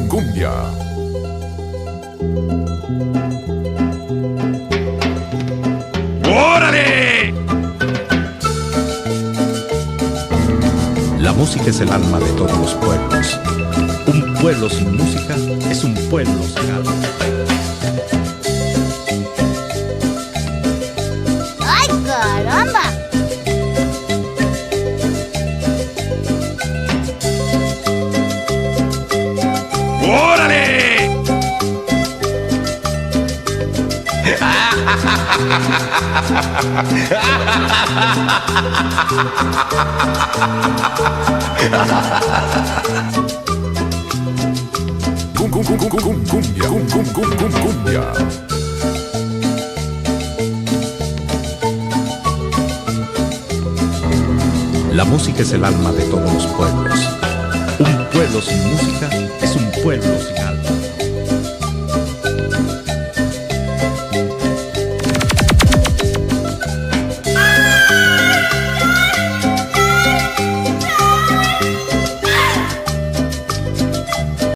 Cumbia. ¡Órale! La música es el alma de todos los pueblos. Un pueblo sin música es un pueblo sin alma. ¡Ay, caramba! ¡Órale! Cumbia. La música es el alma de todos los pueblos. Un pueblo sin música es un pueblo sin alma.